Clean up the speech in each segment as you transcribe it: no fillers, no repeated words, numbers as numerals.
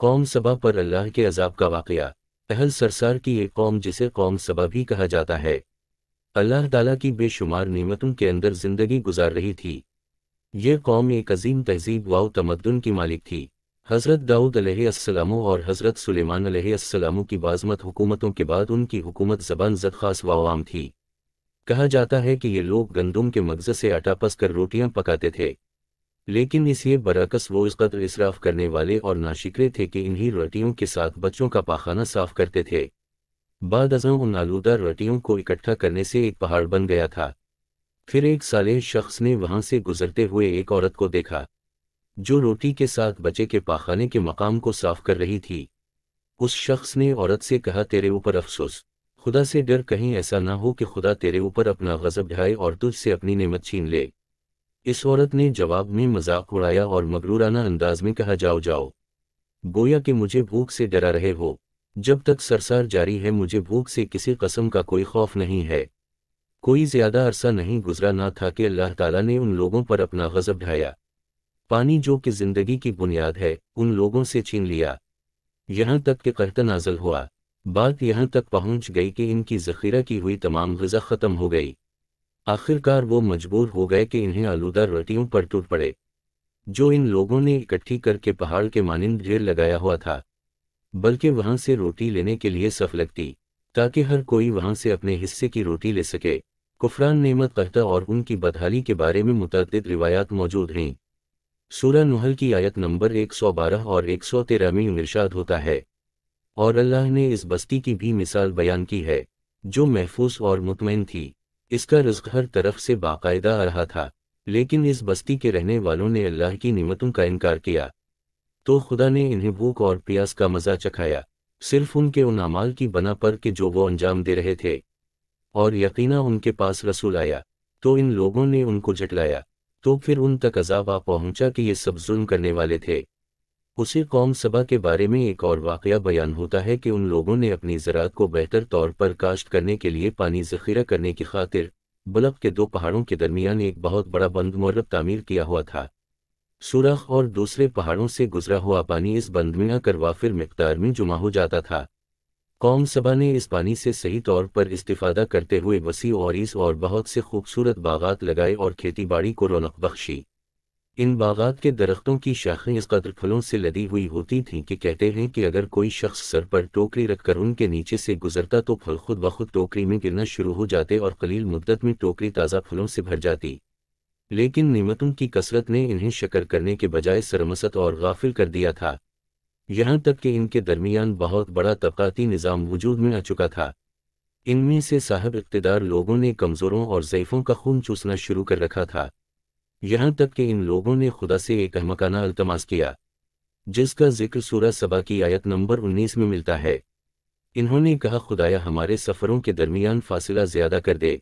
قوم سبا پر اللہ کے عذاب کا واقعہ۔ اہل سرسار کی ایک قوم جسے قوم سبا بھی کہا جاتا ہے، اللہ تعالیٰ کی بے شمار نعمتوں کے اندر زندگی گزار رہی تھی۔ یہ قوم ایک عظیم تہذیب و تمدن کی مالک تھی۔ حضرت داؤد علیہ السلام اور حضرت سلیمان علیہ السلام کی بازمت حکومتوں کے بعد ان کی حکومت زبان زد خاص و عام تھی۔ کہا جاتا ہے کہ یہ لوگ گندم کے مغز سے آٹا پس کر روٹیاں پکاتے تھے، لیکن اس یہ برعکس وہ اس قدر اسراف کرنے والے اور ناشکرے تھے کہ انہی روٹیوں کے ساتھ بچوں کا پاخانہ صاف کرتے تھے۔ بعد ازاں ان آلودہ روٹیوں کو اکٹھا کرنے سے ایک پہاڑ بن گیا تھا۔ پھر ایک صالح شخص نے وہاں سے گزرتے ہوئے ایک عورت کو دیکھا جو روٹی کے ساتھ بچے کے پاخانے کے مقام کو صاف کر رہی تھی۔ اس شخص نے عورت سے کہا، تیرے اوپر افسوس، خدا سے ڈر، کہیں ایسا نہ ہو کہ خدا تیرے اوپر اپنا غضب ڈھائے اور تجھ سے اپنی نعمت چھین لے۔ اس عورت نے جواب میں مذاق اڑایا اور مغرورانہ انداز میں کہا، جاؤ جاؤ، گویا کہ مجھے بھوک سے ڈرا رہے ہو۔ جب تک سرسار جاری ہے مجھے بھوک سے کسی قسم کا کوئی خوف نہیں ہے۔ کوئی زیادہ عرصہ نہیں گزرا نہ تھا کہ اللہ تعالیٰ نے ان لوگوں پر اپنا غضب ڈھایا۔ پانی جو کہ زندگی کی بنیاد ہے ان لوگوں سے چھین لیا، یہاں تک کہ قحط نازل ہوا۔ بات یہاں تک پہنچ گئی کہ ان کی ذخیرہ کی ہوئی تمام غذا ختم ہو گئی۔ آخرکار وہ مجبور ہو گئے کہ انہیں آلودہ روٹیوں پر ٹوٹ پڑے جو ان لوگوں نے اکٹھی کر کے پہاڑ کے مانند ڈھیر لگایا ہوا تھا، بلکہ وہاں سے روٹی لینے کے لیے صف لگتی تاکہ ہر کوئی وہاں سے اپنے حصے کی روٹی لے سکے۔ کفران نعمت قحط اور ان کی بدحالی کے بارے میں متعدد روایات موجود ہیں۔ سورہ نحل کی آیت نمبر 112 اور 113 میں ارشاد ہوتا ہے، اور اللہ نے اس بستی کی بھی مثال بیان کی ہے جو محفوظ اور مطمئن تھی، اس کا رزق ہر طرف سے باقاعدہ آ رہا تھا، لیکن اس بستی کے رہنے والوں نے اللہ کی نعمتوں کا انکار کیا تو خدا نے انہیں بھوک اور پیاس کا مزہ چکھایا، صرف ان کے ان اعمال کی بنا پر کہ جو وہ انجام دے رہے تھے۔ اور یقیناً ان کے پاس رسول آیا تو ان لوگوں نے ان کو جھٹلایا، تو پھر ان تک عذاب آ پہنچا کہ یہ سب ظلم کرنے والے تھے۔ اسی قوم سبا کے بارے میں ایک اور واقعہ بیان ہوتا ہے کہ ان لوگوں نے اپنی زراعت کو بہتر طور پر کاشت کرنے کے لیے پانی ذخیرہ کرنے کی خاطر بلق کے دو پہاڑوں کے درمیان ایک بہت بڑا بند مرب تعمیر کیا ہوا تھا۔ سوراخ اور دوسرے پہاڑوں سے گزرا ہوا پانی اس بند میں آ کر وافر مقدار میں جمع ہو جاتا تھا۔ قوم سبا نے اس پانی سے صحیح طور پر استفادہ کرتے ہوئے وسیع عریض اور بہت سے خوبصورت باغات لگائے اور کھیتی باڑی کو رونق بخشی۔ ان باغات کے درختوں کی شاخیں اس قدر پھلوں سے لدی ہوئی ہوتی تھیں کہ کہتے ہیں کہ اگر کوئی شخص سر پر ٹوکری رکھ کر ان کے نیچے سے گزرتا تو پھل خود بخود ٹوکری میں گرنا شروع ہو جاتے اور قلیل مدت میں ٹوکری تازہ پھلوں سے بھر جاتی۔ لیکن نعمتوں کی کثرت نے انہیں شکر کرنے کے بجائے سرمست اور غافل کر دیا تھا، یہاں تک کہ ان کے درمیان بہت بڑا طبقاتی نظام وجود میں آ چکا تھا۔ ان میں سے صاحب اقتدار لوگوں نے کمزوروں اور ضعیفوں کا خون چوسنا شروع کر رکھا تھا، یہاں تک کہ ان لوگوں نے خدا سے ایک احمقانہ التماس کیا جس کا ذکر سورہ سبا کی آیت نمبر 19 میں ملتا ہے۔ انہوں نے کہا، خدایا ہمارے سفروں کے درمیان فاصلہ زیادہ کر دے۔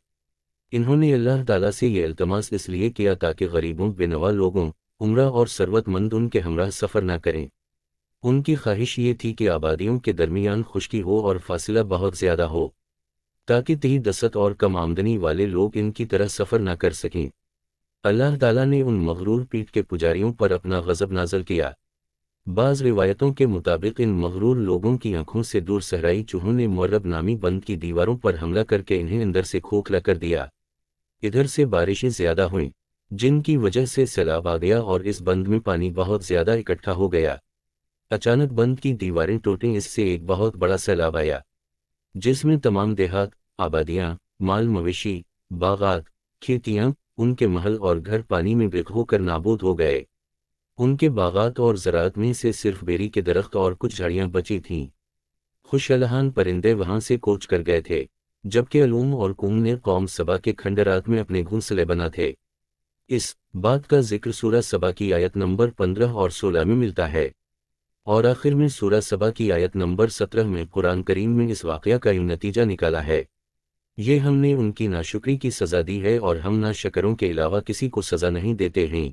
انہوں نے اللہ تعالیٰ سے یہ التماس اس لیے کیا تاکہ غریبوں، بے نوا لوگوں، عمرہ اور ثروت مند ان کے ہمراہ سفر نہ کریں۔ ان کی خواہش یہ تھی کہ آبادیوں کے درمیان خشکی ہو اور فاصلہ بہت زیادہ ہو تاکہ تہی دست اور کم آمدنی والے لوگ ان کی طرح سفر نہ کر سکیں۔ اللہ تعالیٰ نے ان مغرور پیٹ کے پجاریوں پر اپنا غضب نازل کیا۔ بعض روایتوں کے مطابق ان مغرور لوگوں کی آنکھوں سے دور صحرائی چوہوں نے مرب نامی بند کی دیواروں پر حملہ کر کے انہیں اندر سے کھوکھلا کر دیا۔ ادھر سے بارشیں زیادہ ہوئیں جن کی وجہ سے سیلاب آ گیا اور اس بند میں پانی بہت زیادہ اکٹھا ہو گیا۔ اچانک بند کی دیواریں ٹوٹیں، اس سے ایک بہت بڑا سیلاب آیا جس میں تمام دیہات، آبادیاں، مال مویشی، باغات، کھیتیاں، ان کے محل اور گھر پانی میں غرق ہو کر نابود ہو گئے۔ ان کے باغات اور زراعت میں سے صرف بیری کے درخت اور کچھ جھاڑیاں بچی تھیں۔ خوش الحان پرندے وہاں سے کوچ کر گئے تھے، جبکہ علوم اور قوم نے قوم سبا کے کھنڈرات میں اپنے گھونسلے بنا تھے۔ اس بات کا ذکر سورہ سبا کی آیت نمبر 15 اور 16 میں ملتا ہے، اور آخر میں سورہ سبا کی آیت نمبر 17 میں قرآن کریم میں اس واقعہ کا یوں نتیجہ نکالا ہے، یہ ہم نے ان کی ناشکری کی سزا دی ہے اور ہم ناشکروں کے علاوہ کسی کو سزا نہیں دیتے ہیں۔